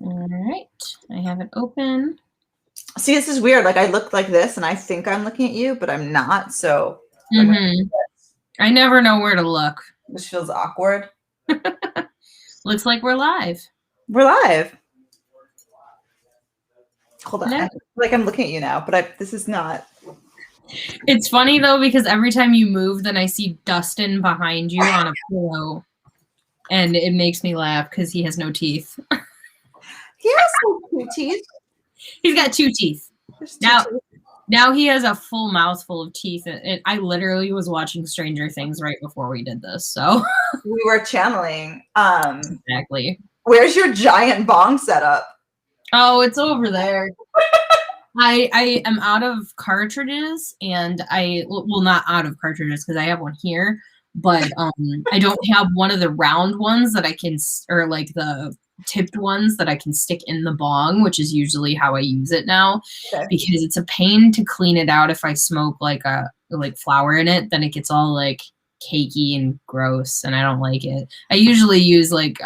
All right, I have it open. See, this is weird. Like I look like this and I think I'm looking at you, but I'm not. So I never know where to look. This feels awkward. Looks like we're live. We're live. Hold on. I feel like I'm looking at you now, but this is not. It's funny though, because every time you move, then I see Dustin behind you on a pillow. And it makes me laugh because he has no teeth. He has two teeth. He's got two teeth. Now he has a full mouthful of teeth. I literally was watching Stranger Things right before we did this, so we were channeling. Exactly. Where's your giant bong setup? Oh, it's over there. I am out of cartridges, and well, not out of cartridges because I have one here, but I don't have one of the round ones that I can, or like the tipped ones that I can stick in the bong, which is usually how I use it now, because it's a pain to clean it out if I smoke like flour in it. Then it gets all like cakey and gross, and I don't like it. I usually use like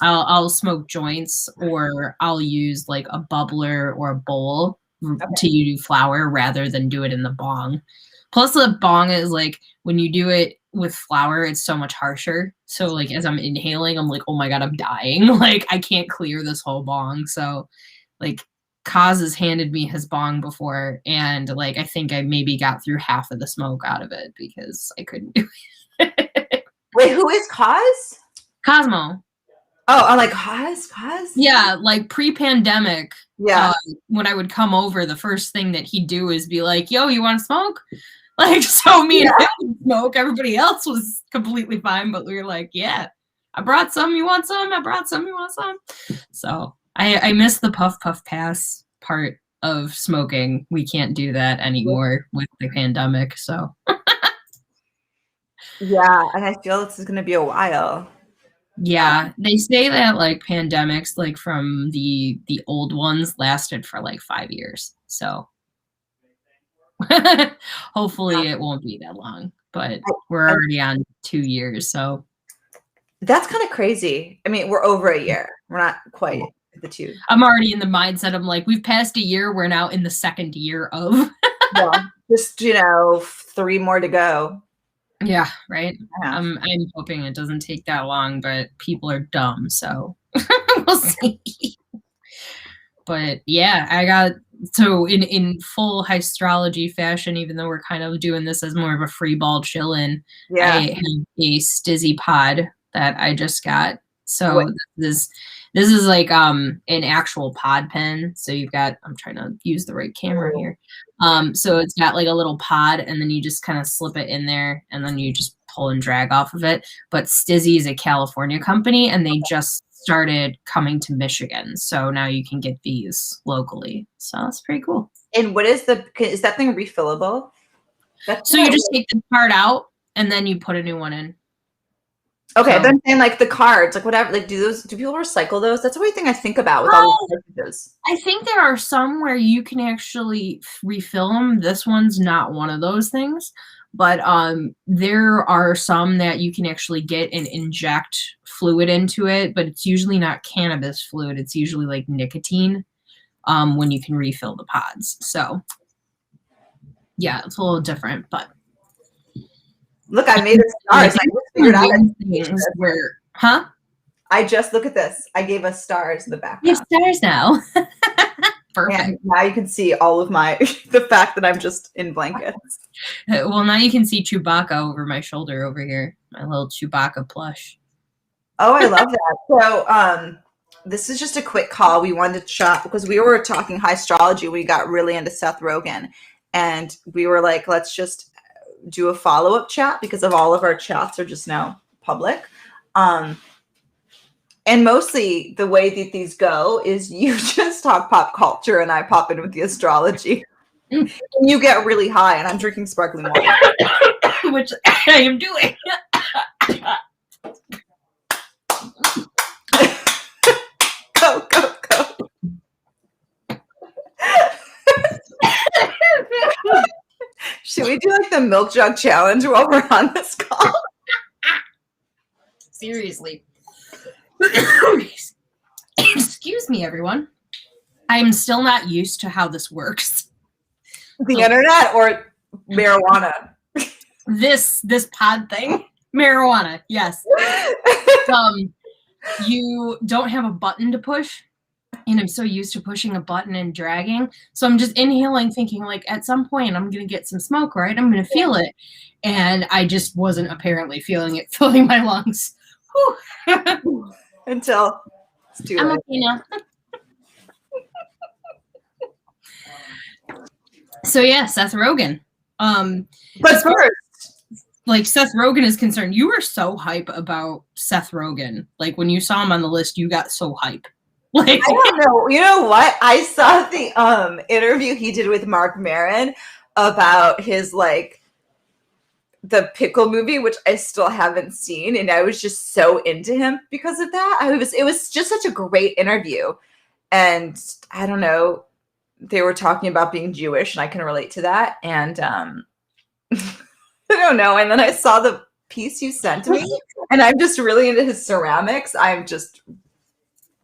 I'll smoke joints, or I'll use like a bubbler or a bowl to do flour rather than do it in the bong. Plus the bong is like, when you do it with flour, it's so much harsher. So like as I'm inhaling, I'm like, oh my God, I'm dying. Like I can't clear this whole bong. So like Kaz has handed me his bong before, and like I think I maybe got through half of the smoke out of it because I couldn't do it. Wait, who is Kaz? Cosmo. Oh, I'm like, Kaz? Yeah, like pre-pandemic. Yeah. When I would come over, the first thing that he'd do is be like, yo, you want to smoke? Like, so me and him would smoke. Everybody else was completely fine, but we were like, yeah, I brought some. You want some? I brought some. You want some? So I miss the puff pass part of smoking. We can't do that anymore with the pandemic. So yeah, and I feel this is going to be a while. Yeah, they say that like pandemics, like from the old ones, lasted for like 5 years. So hopefully it won't be that long, but we're already on 2 years. So that's kind of crazy. I mean, we're over a year. We're not quite at the 2. I'm already in the mindset. I'm like, we've passed a year. We're now in the second year of. Yeah, just 3 more to go. Yeah, right. I'm hoping it doesn't take that long, but people are dumb, so we'll see. But yeah, I got in full Highstrology fashion, even though we're kind of doing this as more of a free ball chill-in. Yeah. I have a Stizzy pod that I just got. So this is like an actual pod pen. So you've got, I'm trying to use the right camera here. So it's got like a little pod, and then you just kind of slip it in there, and then you just pull and drag off of it. But Stizzy is a California company, and they just started coming to Michigan. So now you can get these locally. So that's pretty cool. And what is that thing refillable? So you just take the card out, and then you put a new one in. Okay, so, then saying like the cards, like whatever, like do people recycle those? That's the only thing I think about with all these messages. I think there are some where you can actually refill them. This one's not one of those things, but there are some that you can actually get and inject fluid into it, but it's usually not cannabis fluid. It's usually like nicotine when you can refill the pods. So yeah, it's a little different, but. Look, I made a stars. I just figured out I just look at this. I gave us stars in the background. You have stars now. Perfect. And now you can see all of the fact that I'm just in blankets. Well, now you can see Chewbacca over my shoulder over here. My little Chewbacca plush. Oh, I love that. So this is just a quick call. We wanted to chat because we were talking Highstrology. We got really into Seth Rogan. And we were like, let's just do a follow-up chat because of all of our chats are just now public. And mostly the way that these go is you just talk pop culture and I pop in with the astrology. And you get really high and I'm drinking sparkling water. Which I am doing. Go. Should we do like the milk jug challenge while we're on this call? Seriously. me, everyone. I'm still not used to how this works. The internet or marijuana? This pod thing. Marijuana, yes. You don't have a button to push, and I'm so used to pushing a button and dragging. So I'm just inhaling, thinking like at some point I'm going to get some smoke, right? I'm going to feel it. And I just wasn't apparently feeling it filling my lungs. Until it's too late. I'm okay now. So yeah, Seth Rogan. But first, like Seth Rogan is concerned, you were so hype about Seth Rogan. Like when you saw him on the list, you got so hype. Like I don't know. You know what? I saw the interview he did with Mark Maron about his like the pickle movie, which I still haven't seen, and I was just so into him because of that. It was just such a great interview. And I don't know, they were talking about being Jewish, and I can relate to that. And I don't know. And then I saw the piece you sent me, and I'm just really into his ceramics.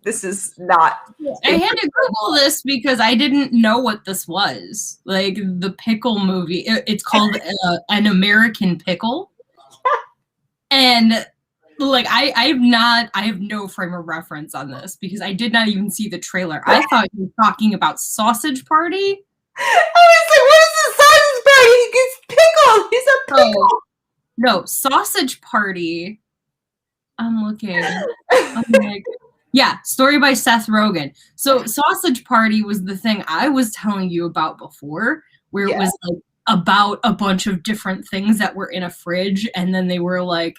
This is not. I had to Google this because I didn't know what this was. Like the pickle movie. It's called An American Pickle. And like I have no frame of reference on this because I did not even see the trailer. I thought you were talking about Sausage Party. I was like, what is the Sausage Party? He gets pickled. He's a pickle. Oh, no, Sausage Party. I'm looking. I'm like, yeah, story by Seth Rogan. So Sausage Party was the thing I was telling you about before, where it was like about a bunch of different things that were in a fridge, and then they were like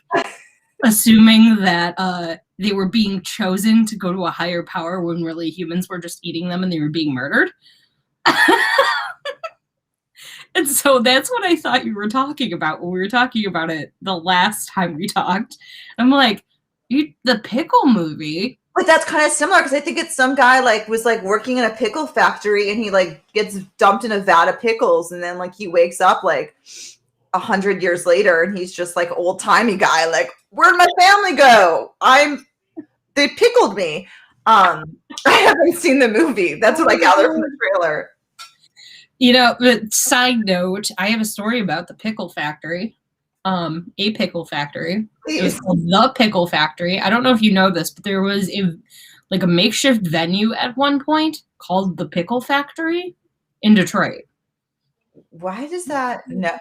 assuming that they were being chosen to go to a higher power when really humans were just eating them and they were being murdered. And so that's what I thought you were talking about when we were talking about it the last time we talked. I'm like, the pickle movie. But that's kind of similar because I think it's some guy like was like working in a pickle factory and he like gets dumped in a vat of pickles and then like he wakes up like 100 years later and he's just like old timey guy like, where'd my family go? They pickled me. I haven't seen the movie. That's what I gathered from the trailer. You know, but side note, I have a story about the pickle factory. A pickle factory. Please. It was called The Pickle Factory. I don't know if you know this, but there was a makeshift venue at one point called The Pickle Factory in Detroit. Why does that? No,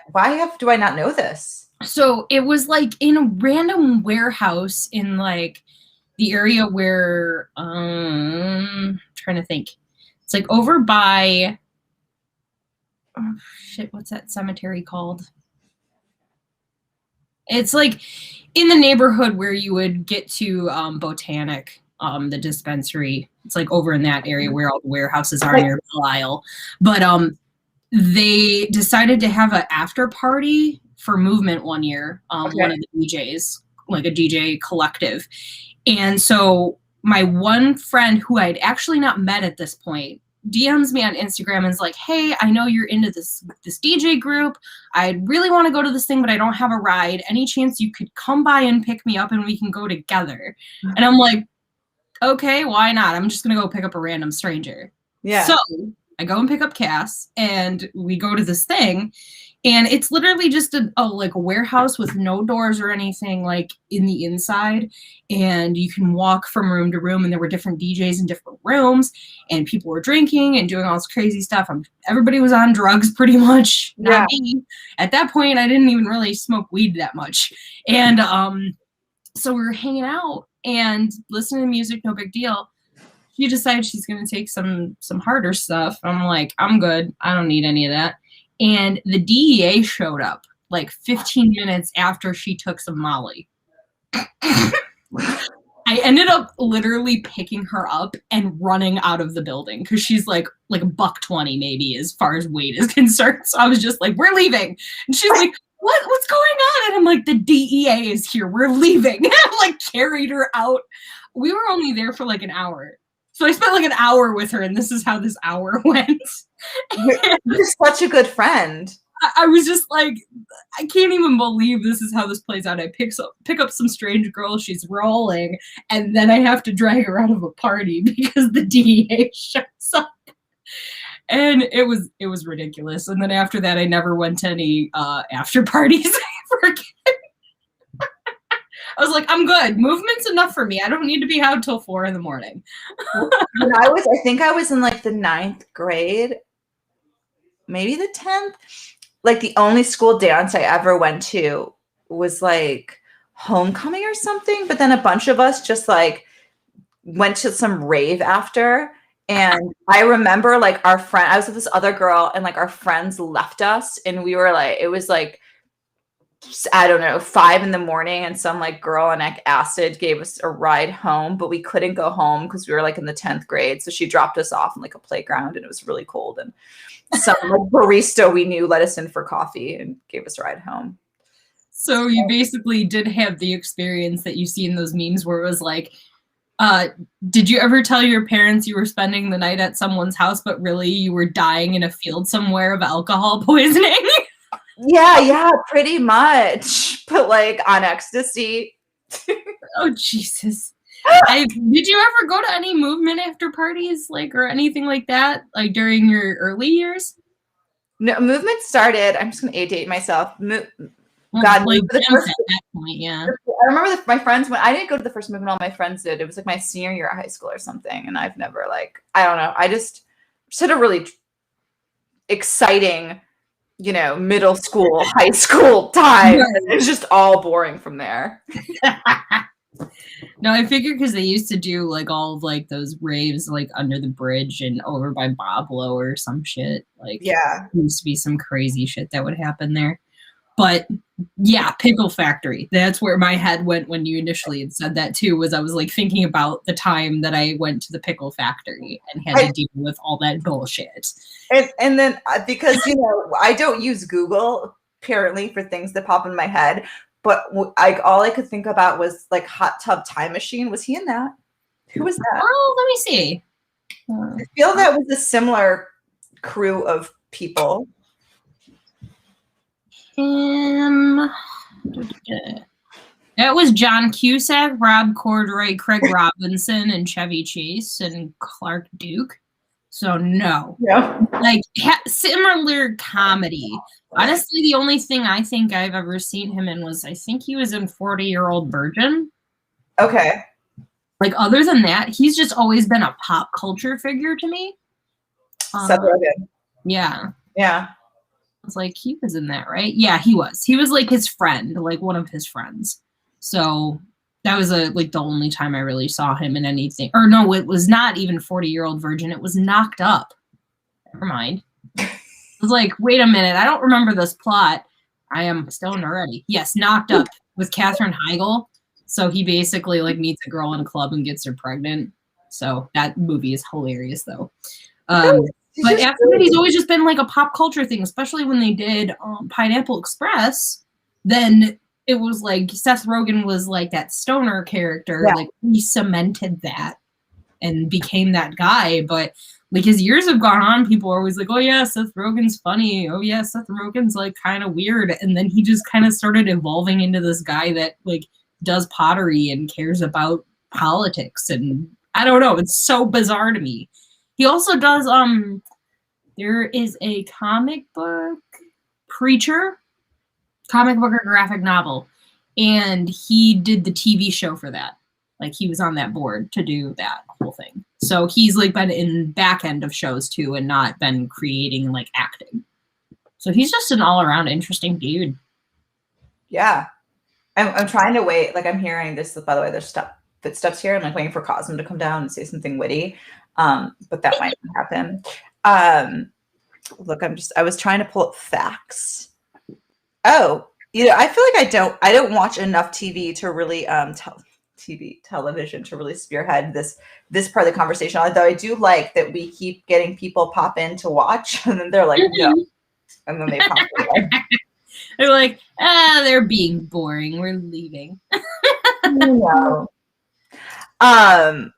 do I not know this? So it was like in a random warehouse in like the area where I'm trying to think. It's like over by what's that cemetery called? It's like in the neighborhood where you would get to Botanic, the dispensary. It's like over in that area where all the warehouses are near Belle Isle. But they decided to have an after party for Movement one year, one of the DJs, like a DJ collective. And so my one friend who I'd actually not met at this point DMs me on Instagram and is like, hey, I know you're into this DJ group. I really want to go to this thing, but I don't have a ride. Any chance you could come by and pick me up and we can go together? And I'm like, okay, why not? I'm just going to go pick up a random stranger. Yeah. So I go and pick up Cass and we go to this thing. And it's literally just a warehouse with no doors or anything like in the inside. And you can walk from room to room. And there were different DJs in different rooms. And people were drinking and doing all this crazy stuff. Everybody was on drugs pretty much. Not me. At that point, I didn't even really smoke weed that much. And so we were hanging out and listening to music, no big deal. She decides she's going to take some harder stuff. I'm like, I'm good. I don't need any of that. And the DEA showed up like 15 minutes after she took some Molly. I ended up literally picking her up and running out of the building because she's like $120 maybe as far as weight is concerned. So I was just like, we're leaving. And she's like, what's going on? And I'm like, the DEA is here. We're leaving. And I like carried her out. We were only there for like an hour. So I spent like an hour with her, and this is how this hour went. You're such a good friend. I was just like, I can't even believe this is how this plays out. I pick up some strange girl, she's rolling, and then I have to drag her out of a party because the DEA shows up. And it was ridiculous. And then after that, I never went to any after parties ever again. I was like, I'm good. Movement's enough for me. I don't need to be out till 4 a.m. When I think I was in like the 9th grade, maybe the 10th. Like the only school dance I ever went to was like homecoming or something. But then a bunch of us just like went to some rave after. And I remember like our friend, I was with this other girl and like our friends left us and we were like, it was like, I don't know, 5 a.m. and some like girl on acid gave us a ride home, but we couldn't go home because we were like in the 10th grade. So she dropped us off in like a playground and it was really cold. And some like, barista we knew let us in for coffee and gave us a ride home. So you basically did have the experience that you see in those memes where it was like, did you ever tell your parents you were spending the night at someone's house, but really you were dying in a field somewhere of alcohol poisoning? Yeah, pretty much. But like on ecstasy. Oh, Jesus. Did you ever go to any movement after parties, like, or anything like that, like during your early years? No, movement started. I'm just gonna date myself. God, like at that point, yeah. I remember my friends when I didn't go to the first movement. All my friends did. It was like my senior year of high school or something, and I've never like I don't know. I just had a really exciting, middle school, high school time. It's just all boring from there. No, I figured because they used to do like all of like those raves like under the bridge and over by Boblo or some shit. Like, yeah, there used to be some crazy shit that would happen there. But yeah, Pickle Factory. That's where my head went when you initially had said that too, was I was like thinking about the time that I went to the Pickle Factory and had to deal with all that bullshit. And then because, I don't use Google apparently for things that pop in my head, but all I could think about was like Hot Tub Time Machine. Was he in that? Who was that? Oh, let me see. I feel that was a similar crew of people. That was John Cusack, Rob Corddry, Craig Robinson, and Chevy Chase, and Clark Duke. So no. Yeah. Like similar comedy. Honestly, the only thing I think I've ever seen him in was I think he was in 40-Year-Old Virgin. Okay. Like other than that, he's just always been a pop culture figure to me. Seth Rogan. Yeah. Yeah. I was like, he was in that, right? Yeah, he was. He was like his friend, like one of his friends. So that was like the only time I really saw him in anything. Or no, it was not even 40-Year-Old Virgin. It was Knocked Up. Never mind. I was like, wait a minute. I don't remember this plot. I am stoned already. Yes, Knocked Up with Katherine Heigl. So he basically like meets a girl in a club and gets her pregnant. So that movie is hilarious though. But after that, he's always just been like a pop culture thing, especially when they did Pineapple Express. Then it was like Seth Rogen was like that stoner character. Yeah. Like he cemented that and became that guy. But like as years have gone on, people are always like, oh yeah, Seth Rogen's funny. Oh yeah, Seth Rogen's like kind of weird. And then he just kind of started evolving into this guy that like does pottery and cares about politics. And I don't know, it's so bizarre to me. He also does, there is a comic book Preacher, comic book or graphic novel, and he did the TV show for that. Like he was on that board to do that whole thing. So he's like been in back end of shows too and not been creating like acting. So he's just an all around interesting dude. Yeah. I'm trying to wait. Like I'm hearing this, by the way, there's footsteps here. I'm like waiting for Cosmo to come down and say something witty. But that might not happen. Look, I was trying to pull up facts. Oh, I feel like I don't watch enough TV to really, television to really spearhead this part of the conversation. Although I do like that we keep getting people pop in to watch and then they're like, no. And then they pop away. They're like, they're being boring. We're leaving. No. How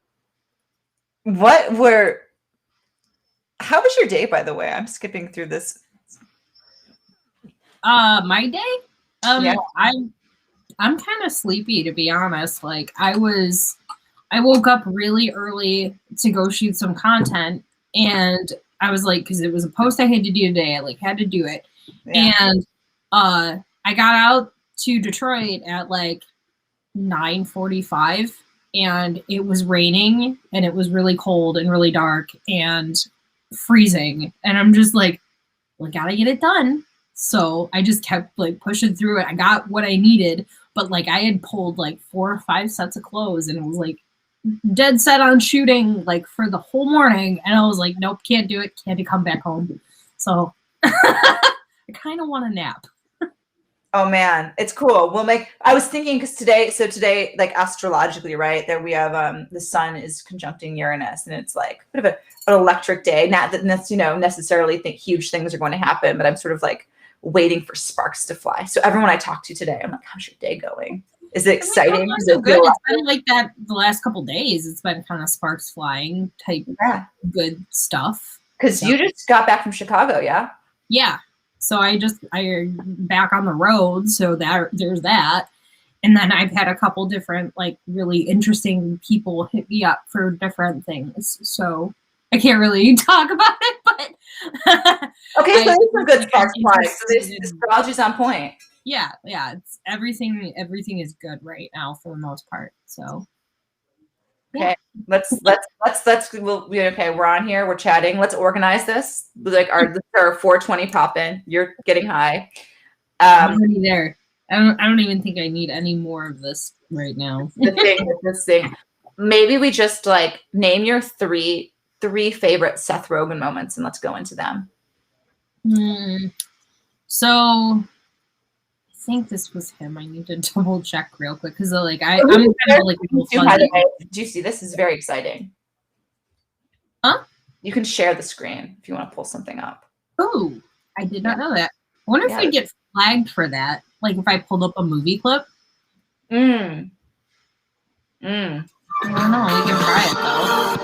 was your day, by the way? I'm skipping through this. My day? Yeah. I'm kind of sleepy, to be honest. Like I woke up really early to go shoot some content, and I was like, because it was a post I had to do today, I like had to do it. Yeah. And I got out to Detroit at like 9:45, and it was raining, and it was really cold and really dark and freezing. And I'm just like, well, I gotta get it done. So I just kept like pushing through it. I got what I needed, but like I had pulled like 4 or 5 sets of clothes, and it was like dead set on shooting like for the whole morning. And I was like, nope, can't do it. Can't come back home. So I kind of want a nap. Oh man, it's cool. I was thinking because today, like astrologically, right, there we have the sun is conjuncting Uranus, and it's like a bit of an electric day. Not that necessarily think huge things are going to happen, but I'm sort of like waiting for sparks to fly. So everyone I talk to today, I'm like, how's your day going? Is it exciting? Does it good. feel It's been like that the last couple days. It's been kind of sparks flying type good stuff. Because you just got back from Chicago, yeah? Yeah. So I back on the road, so there's that. And then I've had a couple different like really interesting people hit me up for different things. So I can't really talk about it, but okay, so there's some good sparks flying. So this astrology's on point. Yeah, it's everything is good right now for the most part. So okay, let's okay, we're on here, we're chatting. Let's organize this. Like our 420 pop in. You're getting high. I'm already there. I don't even think I need any more of this right now. This thing. Maybe we just like name your three favorite Seth Rogan moments and let's go into them. So I think this was him. I need to double check real quick because like I'm kind of like do you see this is very exciting? Huh? You can share the screen if you want to pull something up. Oh, I did not know that. I wonder if we get flagged for that. Like if I pulled up a movie clip. I don't know. We can try it though.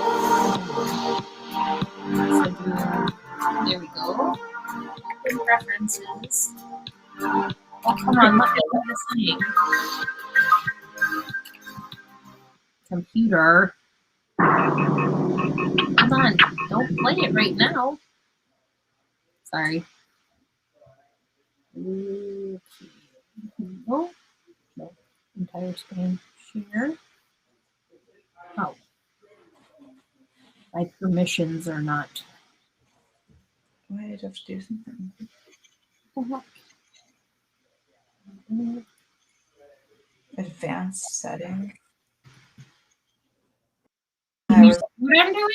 There we go. Open references. Oh, come on, let me do this thing. Computer. Hold on. Don't play it right now. Sorry. Okay. No. Entire screen share. Oh. My permissions are not. Why did I have to do something? Advanced setting. Can you see what I'm doing?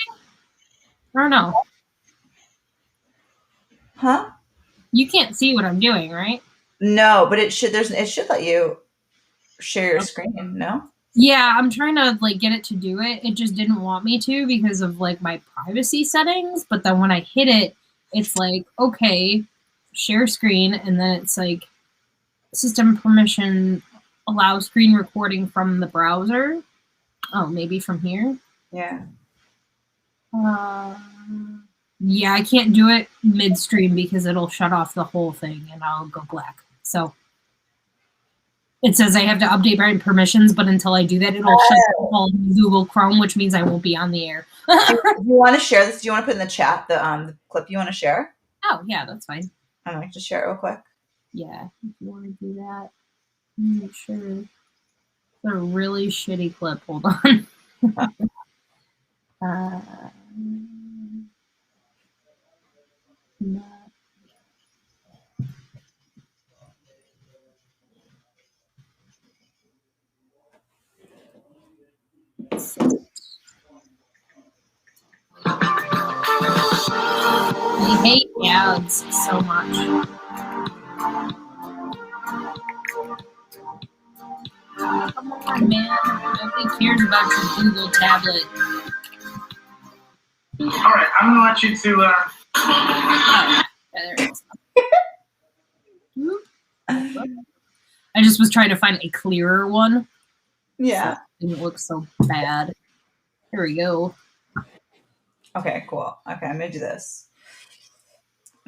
Or no? Huh? You can't see what I'm doing, right? No, but it should let you share your screen, no? Yeah, I'm trying to like get it to do it. It just didn't want me to because of like my privacy settings. But then when I hit it, it's like, okay, share screen, and then it's like system permission allow screen recording from the browser. Oh, maybe from here? Yeah. Yeah, I can't do it midstream because it'll shut off the whole thing and I'll go black. So it says I have to update my permissions, but until I do that, it'll shut off Google Chrome, which means I won't be on the air. Do you want to share this? Do you want to put in the chat the clip you want to share? Oh, yeah, that's fine. I'm going to just share it real quick. Yeah, if you want to do that. Make sure. It's a really shitty clip. Hold on. No. I hate ads so much. Come on, man. Nobody cares about your Google tablet. All right, I'm gonna let you to. Oh, there it is. I just was trying to find a clearer one. Yeah. So it didn't look so bad. Here we go. Okay, cool. Okay, I'm gonna do this.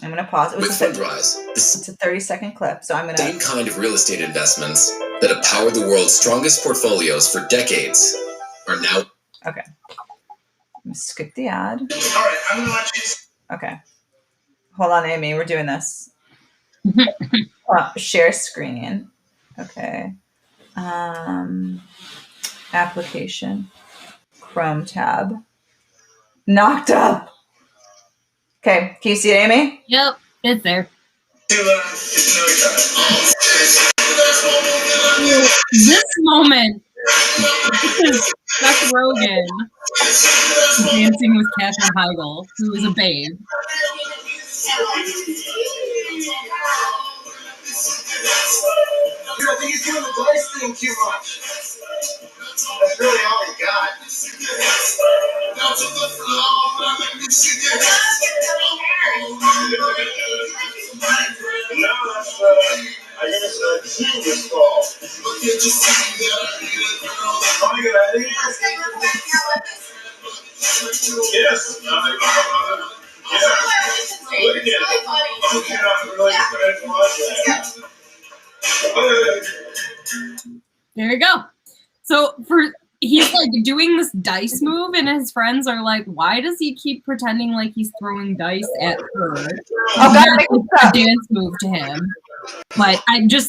I'm going to pause. With Fundrise, It's a 30-second clip, so I'm going the same kind of real estate investments that have powered the world's strongest portfolios for decades are now... Okay. I'm going to skip the ad. All right, I'm going to let you... Okay. Hold on, Amy. We're doing this. Share screen. Okay. Application. Chrome tab. Knocked up. Okay. Can you see it, Amy? Yep, it's there. This moment is Seth Rogan dancing with Katherine Heigl, who is a babe. I think he's doing the dice thing too much. That's really all he got. I guess genius ball. Oh, you got it? Yes. Look at it. There you go. So he's like doing this dice move, and his friends are like, "Why does he keep pretending like he's throwing dice at her?" It's a dance move to him. But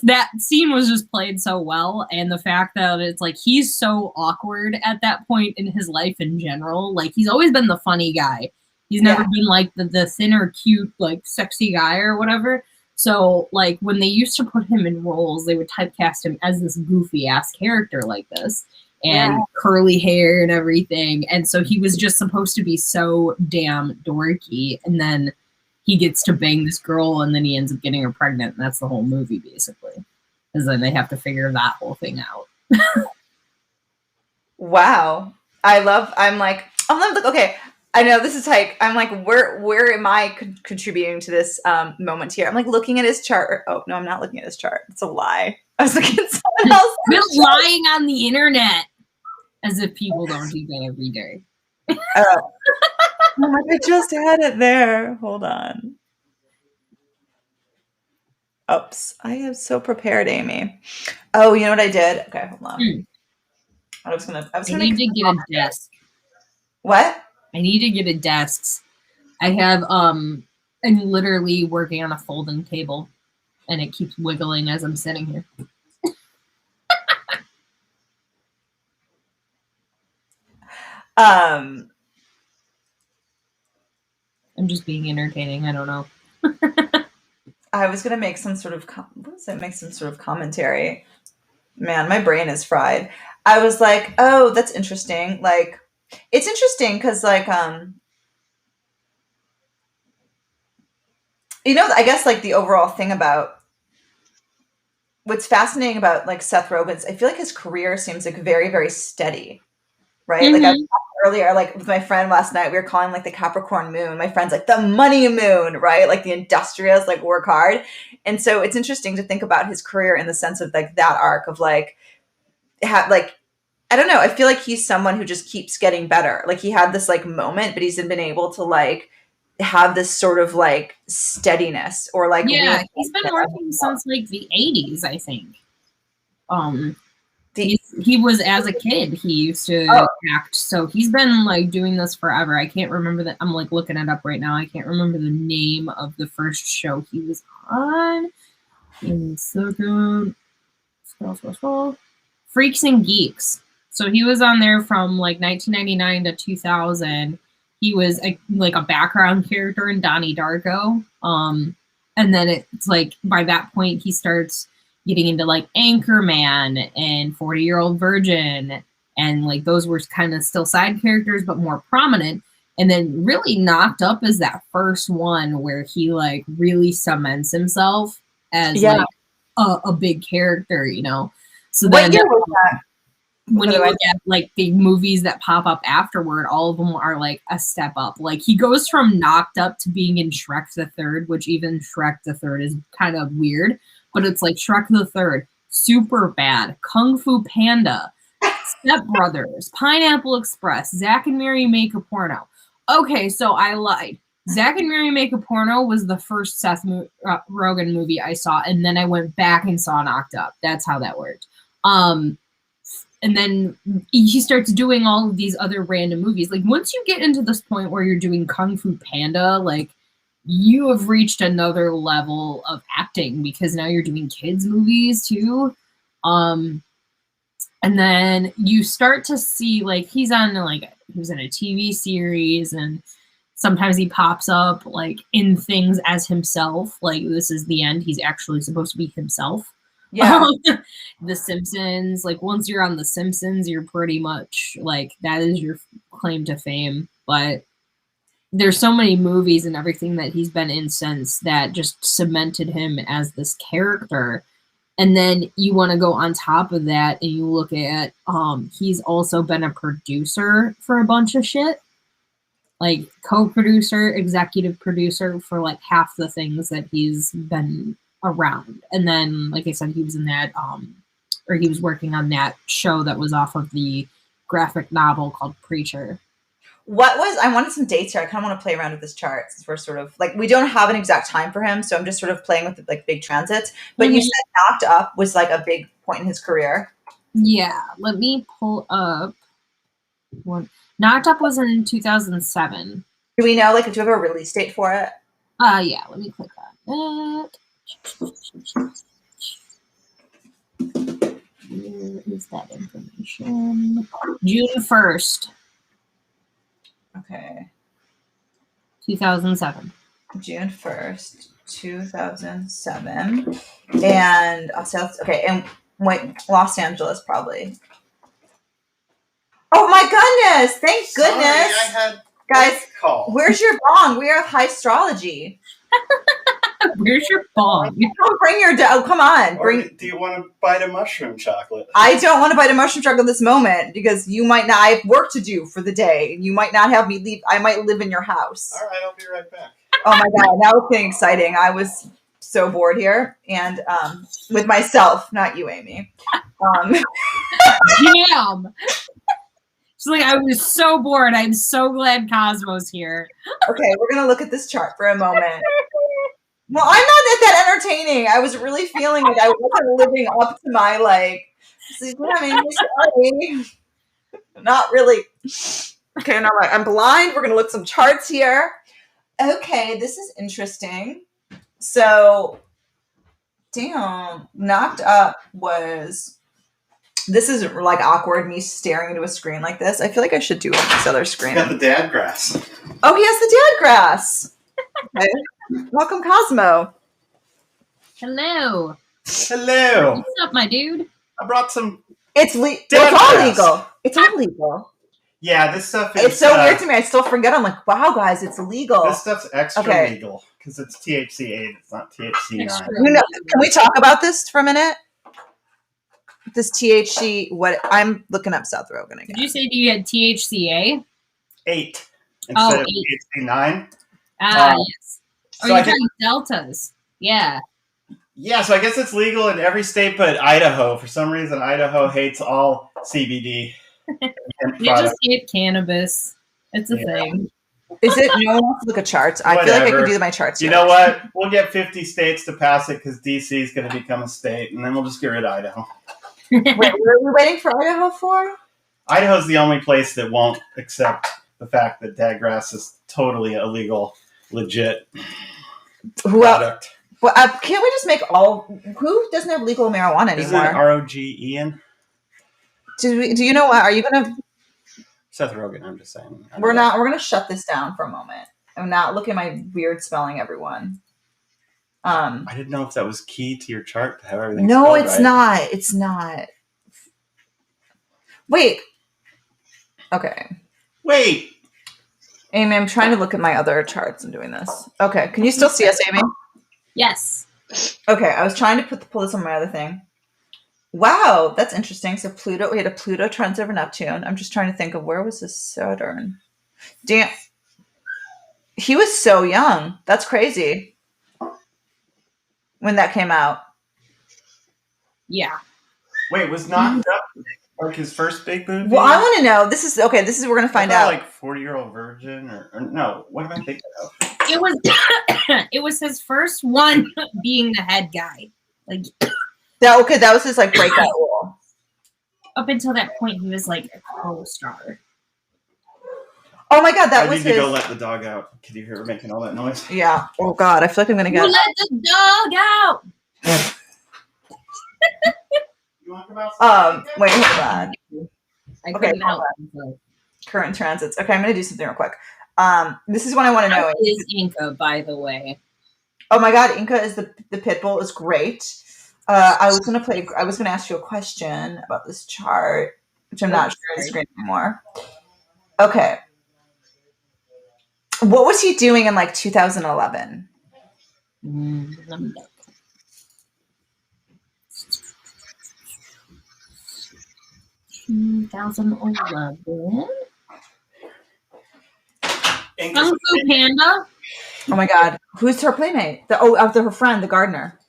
that scene was just played so well, and the fact that it's like he's so awkward at that point in his life in general. Like he's always been the funny guy. He's never been like the thinner, cute, like sexy guy or whatever. So like when they used to put him in roles, they would typecast him as this goofy ass character like this, and curly hair and everything. And so he was just supposed to be so damn dorky, and then he gets to bang this girl, and then he ends up getting her pregnant, and that's the whole movie basically. Because then they have to figure that whole thing out. Wow. I'm like, okay, I know this is like, I'm like, where am I contributing to this moment here? I'm like looking at his chart. Oh, no, I'm not looking at his chart. It's a lie. I was looking at someone else. Quit lying on the internet. As if people don't do that every day. Oh, I just had it there. Hold on. Oops. I am so prepared, Amy. Oh, you know what I did? Okay, hold on. I need to get a desk. What? I need to get a desk. I have I'm literally working on a folding table, and it keeps wiggling as I'm sitting here. I'm just being entertaining. I don't know. I was gonna make some sort of make some sort of commentary. Man, my brain is fried. I was like, oh, that's interesting. Like, it's interesting because, like, I guess like the overall thing about what's fascinating about like Seth Rogen's, I feel like his career seems like very, very steady, right? Mm-hmm. Like I was earlier, like with my friend last night, we were calling like the Capricorn moon. My friend's like the money moon, right? Like the industrious, like work hard. And so it's interesting to think about his career in the sense of like that arc of like, I don't know. I feel like he's someone who just keeps getting better. Like he had this like moment, but he's been able to like have this sort of like steadiness or like, he's been working since like the 80s, I think. He was as a kid, he used to act. So he's been like doing this forever. I can't remember that. I'm like looking it up right now. I can't remember the name of the first show he was on. In second, scroll. Freaks and Geeks. So he was on there from like 1999 to 2000. He was like a background character in Donnie Darko. And then it's like by that point he starts getting into like Anchorman and 40-Year-Old Virgin, and like those were kind of still side characters but more prominent. And then really Knocked Up is that first one where he like really cements himself as like a big character, So then what year was that? When you look at like the movies that pop up afterward, all of them are like a step up. Like he goes from Knocked Up to being in Shrek the Third, which even Shrek the Third is kind of weird, but it's like Shrek the Third, Super Bad, Kung Fu Panda, Step Brothers, Pineapple Express, Zack and Mary Make a Porno. Okay, so I lied. Zack and Miri Make a Porno was the first Seth Rogan movie I saw, and then I went back and saw Knocked Up. That's how that worked. And then he starts doing all of these other random movies. Like, once you get into this point where you're doing Kung Fu Panda, like, you have reached another level of acting because now you're doing kids movies too. And then you start to see, like, he was in a TV series, and sometimes he pops up like in things as himself. Like, this is the end. He's actually supposed to be himself. Yeah. The Simpsons, like, once you're on The Simpsons, you're pretty much like, that is your claim to fame. But there's so many movies and everything that he's been in since that just cemented him as this character. And then you want to go on top of that and you look at he's also been a producer for a bunch of shit. Like, co-producer, executive producer for like half the things that he's been around. And then, like I said, he was in that or he was working on that show that was off of the graphic novel called Preacher. I wanted some dates here. I kind of want to play around with this chart since we're sort of like, we don't have an exact time for him, so I'm just sort of playing with like big transits. But you said Knocked Up was like a big point in his career. Yeah, let me pull up one. Knocked Up was in 2007. Do we know, like, do you have a release date for it? Yeah, let me click on it. Where is that information? June 1st. Okay. 2007. June 1st, 2007. And okay, and wait, Los Angeles probably. Oh my goodness! Thank goodness! Sorry, I had guys, call. Where's your bong? We are Highstrology. Where's your bong? Come bring your come on. Do you want to bite a mushroom chocolate? I don't want to bite a mushroom chocolate this moment because you might not. I have work to do for the day. You might not have me leave. I might live in your house. All right, I'll be right back. Oh my god, now it's getting exciting. I was so bored here, and with myself, not you, Amy. Damn. She's like, I was so bored. I'm so glad Cosmo's here. Okay, we're gonna look at this chart for a moment. Well, I'm not that entertaining. I was really feeling like I wasn't living up to my like. Not really. Okay, now I'm blind. We're gonna look some charts here. Okay, this is interesting. So, damn, Knocked Up was. This is like awkward, me staring into a screen like this. I feel like I should do it on this other screen. Got the dad grass. Oh, he has the dad grass. Okay. Welcome, Cosmo. Hello. Hello. What's up, my dude? I brought some. It's all legal. It's all legal. Yeah, this stuff is. It's so weird to me. I still forget. I'm like, wow, guys, it's legal. This stuff's extra legal because it's THC8. It's not THC9. Can we talk about this for a minute? This THC, what I'm looking up Seth Rogan again. Did you say you had THCA? 8 instead of THC9. Yes. So you're trying deltas. Yeah. Yeah, so I guess it's legal in every state but Idaho. For some reason, Idaho hates all CBD. You just hate cannabis. It's a thing. Is it? No one wants to look at charts. I feel like I could do my charts. You know what? We'll get 50 states to pass it because DC is going to become a state, and then we'll just get rid of Idaho. Wait, what are we waiting for Idaho for? Idaho's the only place that won't accept the fact that dad grass is totally illegal, legit product. Well, can't we just make who doesn't have legal marijuana anymore? Isn't it Rogen? Do you know what? Are you going to... Seth Rogan, I'm just saying. We're going to shut this down for a moment. I'm not looking at my weird spelling, everyone. I didn't know if that was key to your chart to have everything. No, it's not. It's not. Wait. Okay. Wait. Amy, I'm trying to look at my other charts and doing this. Okay. Can you still see us, Amy? Yes. Okay. I was trying to pull this on my other thing. Wow. That's interesting. So we had a Pluto trends over Neptune. I'm just trying to think of where was this Saturn? Damn. He was so young. That's crazy. When that came out. Yeah. Wait, was Knocked Up like his first big movie? Well, I want to know. This is we're going to find out. Like 40-Year-Old Virgin or no, what am I thinking of? It was it was his first one being the head guy. Like that was his like breakout role. Up until that point, he was like a co-star. Oh my god, that I was need to his. go let the dog out. Can you hear her making all that noise? Yeah. Oh god, I feel like I'm gonna You get. let the dog out. You want to come outside? Wait, hold on. I Okay, couldn't help hold myself. Current transits. Okay, I'm gonna do something real quick. This is what I want to know. How is Inca, by the way? Oh my god, Inca is the pit bull is great. I was gonna ask you a question about this chart, which I'm not sure on the screen anymore. Okay. What was he doing in like 2011? Let me look. $2011. Kung Fu Panda. Oh my god, who's her playmate? Her friend, the gardener.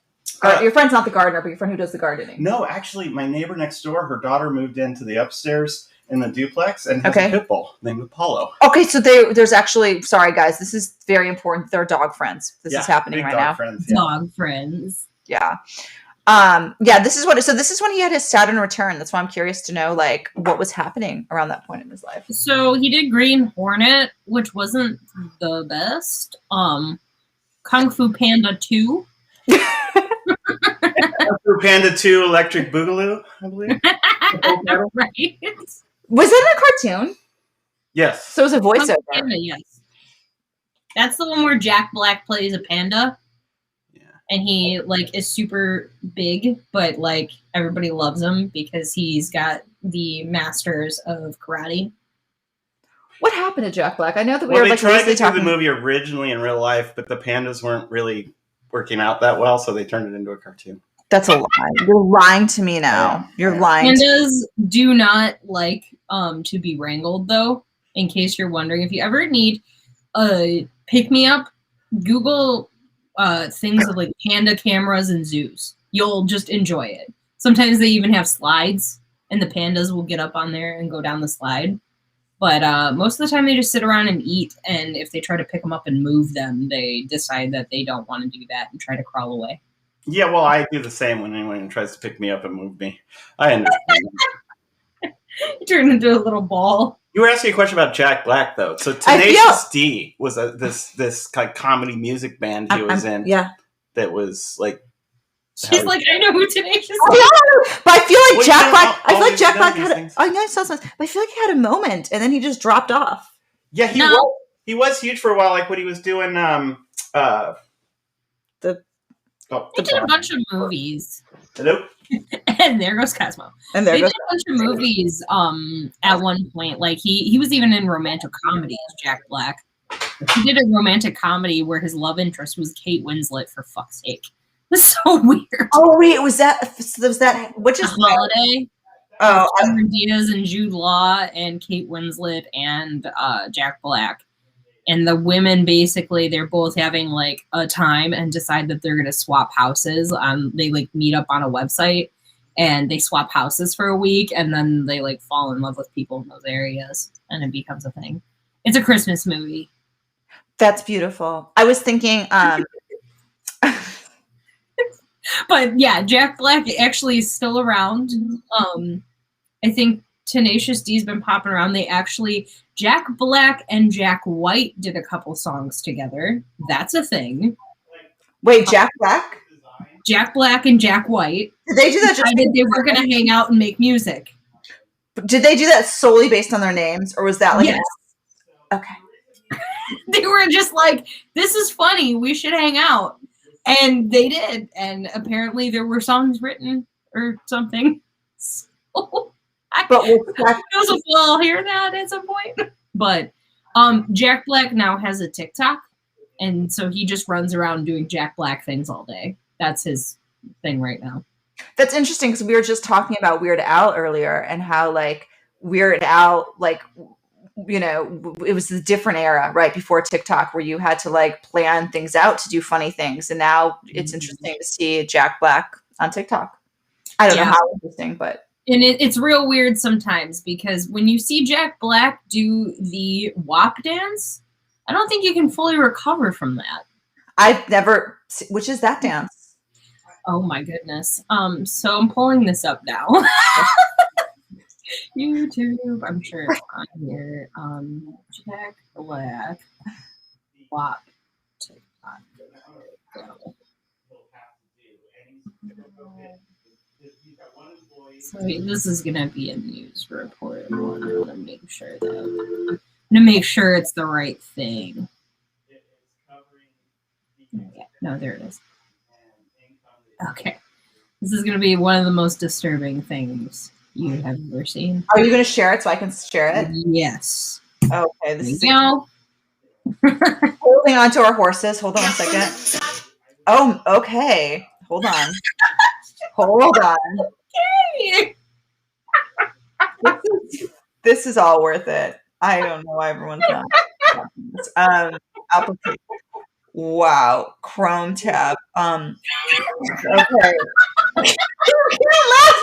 Your friend's not the gardener, but your friend who does the gardening. No, actually, my neighbor next door, her daughter moved into the upstairs in the duplex and has a pit bull named Apollo. Okay, so there's actually, sorry guys, this is very important. They're dog friends. This is happening right now. Friends, Dog friends. Yeah. This is when he had his Saturn return. That's why I'm curious to know like what was happening around that point in his life. So he did Green Hornet, which wasn't the best. Kung Fu Panda 2. Kung Fu Panda 2 Electric Boogaloo, I believe. Right. Was it a cartoon? Yes. So it was a Kung Fu voiceover. Panda, yes. That's the one where Jack Black plays a panda. And he like is super big, but like everybody loves him because he's got the masters of karate. What happened to Jack Black? I know that we Well, were they like tried to do talking the movie originally in real life, but the pandas weren't really working out that well, so they turned it into a cartoon. That's a lie. You're lying to me now. You're lying. Pandas do not like to be wrangled, though. In case you're wondering, if you ever need a pick me up, Google things with like panda cameras and zoos. You'll just enjoy it. Sometimes they even have slides, and the pandas will get up on there and go down the slide. But most of the time, they just sit around and eat. And if they try to pick them up and move them, they decide that they don't want to do that and try to crawl away. Yeah, well, I do the same when anyone tries to pick me up and move me. I understand. You turn into a little ball. You were asking a question about Jack Black, though. So Tenacious D was this like comedy music band he was in. Yeah. That was like. She's like, I know who Tenacious is. But I feel like Jack Black. I feel like Jack Black had. I know I saw something, but I feel like he had a moment, and then he just dropped off. Yeah, he was huge for a while, like when he was doing They did a bunch of movies. Hello? And there goes Cosmo. And they did a bunch of movies at one point. Like he was even in romantic comedies, Jack Black. He did a romantic comedy where his love interest was Kate Winslet, for fuck's sake. It was so weird. Oh wait, was that which is Holiday? Oh, Cameron Diaz and Jude Law and Kate Winslet and Jack Black. And the women, basically, they're both having like a time and decide that they're going to swap houses. They like meet up on a website and they swap houses for a week, and then they like fall in love with people in those areas, and it becomes a thing. It's a Christmas movie. That's beautiful. I was thinking, but yeah, Jack Black actually is still around. I think Tenacious D's been popping around. Jack Black and Jack White did a couple songs together. That's a thing. Wait, Jack Black? Jack Black and Jack White. Did they do that? They were going to hang out and make music. Did they do that solely based on their names, or was that like? Yes. Okay. They were just like, this is funny. We should hang out. And they did. And apparently there were songs written or something. So, but who knows if we'll hear that at some point. But Jack Black now has a TikTok. And so he just runs around doing Jack Black things all day. That's his thing right now. That's interesting because we were just talking about Weird Al earlier and how like Weird Al, like, you know, it was a different era right before TikTok where you had to like plan things out to do funny things. And now it's interesting to see Jack Black on TikTok. I don't know how interesting, but. And it's real weird sometimes because when you see Jack Black do the WAP dance, I don't think you can fully recover from that. I've never. Which is that dance? Oh my goodness. So I'm pulling this up now. YouTube. I'm sure it's on here. Jack Black. WAP. TikTok. So this is gonna be a news report. I want to make sure it's the right thing. Okay. No, there it is. Okay. This is gonna be one of the most disturbing things you have ever seen. Are you gonna share it so I can share it? Yes. Okay. This is holding on to our horses. Hold on a second. Oh, okay. Hold on. Hold on. Okay. This is all worth it. I don't know why everyone's not. Application. Wow. Chrome tab. Okay. You can't laugh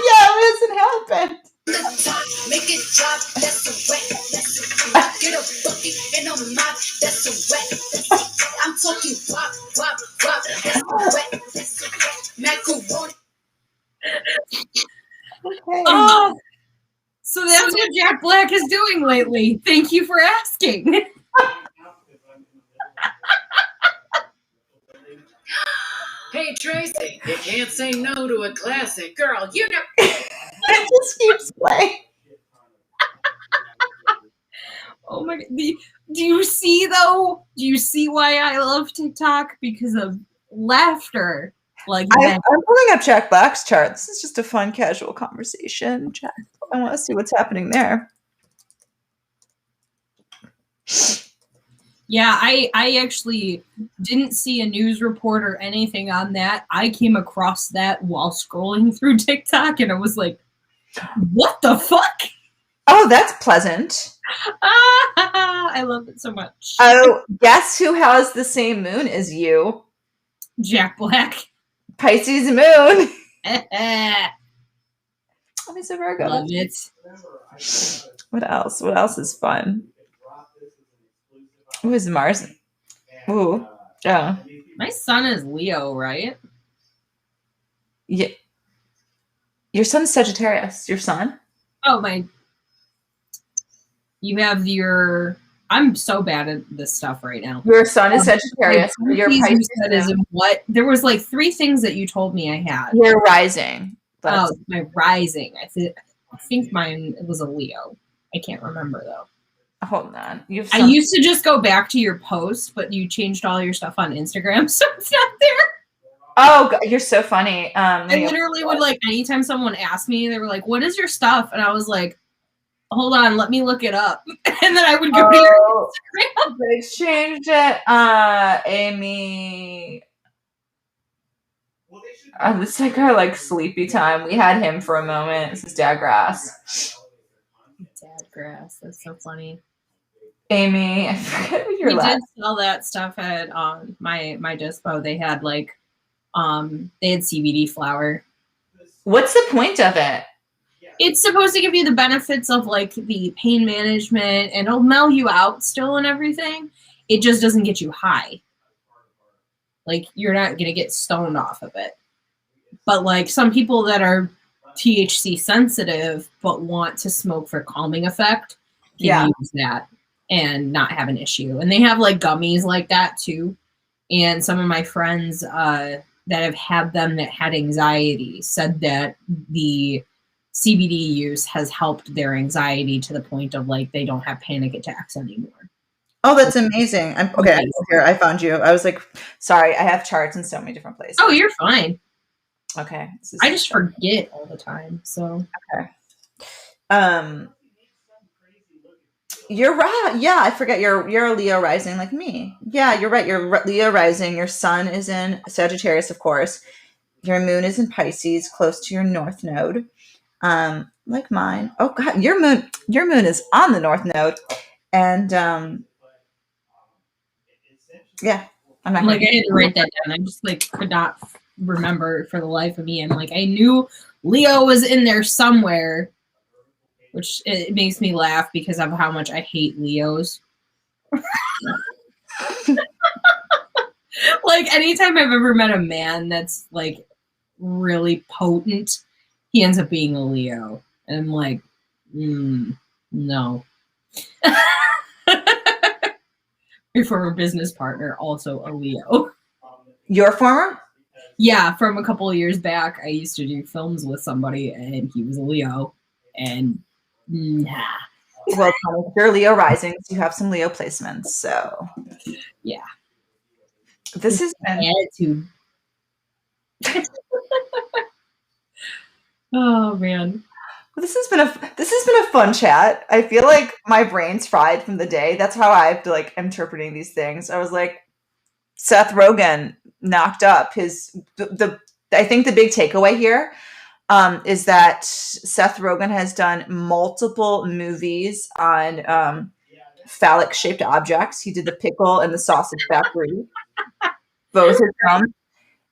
yet. It hasn't happened. Make it drop, that's a wet. Get a bucket and a mop, that's a wet. I'm talking wop, wop, wop, that's a wet. Macaroni. Okay. Oh, so that's what Jack Black is doing lately. Thank you for asking. Hey Tracy, you can't say no to a classic, girl. You know. It just keeps playing. Oh my God. Do you see though? Do you see why I love TikTok? Because of laughter. Like I'm pulling up Jack Black's chart. This is just a fun, casual conversation. Jack, I want to see what's happening there. Yeah, I actually didn't see a news report or anything on that. I came across that while scrolling through TikTok, and I was like, what the fuck? Oh, that's pleasant. I love it so much. Oh, guess who has the same moon as you? Jack Black. Pisces moon. Love He's a Virgo. it. What else? What else is fun? Who is Mars? Ooh. Oh. My son is Leo, right? Yeah. Your son's Sagittarius. Your son? Oh, my. You have your. I'm so bad at this stuff right now. Your son is Sagittarius. Your Pisces is in what? There was like 3 things that you told me I had. Your rising. Oh, my rising. I think mine was a Leo. I can't remember though. Hold on. I used to just go back to your post, but you changed all your stuff on Instagram, so it's not there. Oh, God, you're so funny. I literally would like anytime someone asked me, they were like, "What is your stuff?" And I was like, "Hold on, let me look it up." And then I would go to your Instagram. They changed it. Amy. Let's take our like sleepy time. We had him for a moment. This is Dad Grass. Dad Grass. That's so funny. Amy, I forget what your did sell that stuff at my dispo. They had like they had CBD flower. What's the point of it? It's supposed to give you the benefits of like the pain management, and it'll mellow you out still and everything. It just doesn't get you high. Like you're not gonna get stoned off of it. But like some people that are THC sensitive but want to smoke for calming effect can use that and not have an issue. And they have like gummies like that too. And some of my friends that have had them that had anxiety said that the CBD use has helped their anxiety to the point of like they don't have panic attacks anymore. Oh, that's amazing. Okay, here, I found you. I was like, sorry, I have charts in so many different places. Oh, you're fine. Okay. I just forget all the time. So okay. You're right. Yeah, I forget you're a Leo rising like me. Yeah, you're right. You're Leo rising. Your sun is in Sagittarius, of course. Your moon is in Pisces, close to your north node. Like mine. Oh God, your moon is on the north node. And yeah. I'm not like I had to write that down. I just like could not remember for the life of me. And like I knew Leo was in there somewhere, which it makes me laugh because of how much I hate Leos. Like anytime I've ever met a man that's like really potent, he ends up being a Leo. And I'm like, no. My former business partner, also a Leo. Your former? Yeah, from a couple of years back, I used to do films with somebody, and he was a Leo. And nah. Well, Connie, if you're Leo rising, you have some Leo placements. So Yeah. This has been attitude. Oh man. this has been a fun chat. I feel like my brain's fried from the day. That's how I have to like interpreting these things. I was like, Seth Rogan knocked up his I think the big takeaway here is that Seth Rogan has done multiple movies on phallic shaped objects. He did The Pickle and the Sausage Factory. Both his films.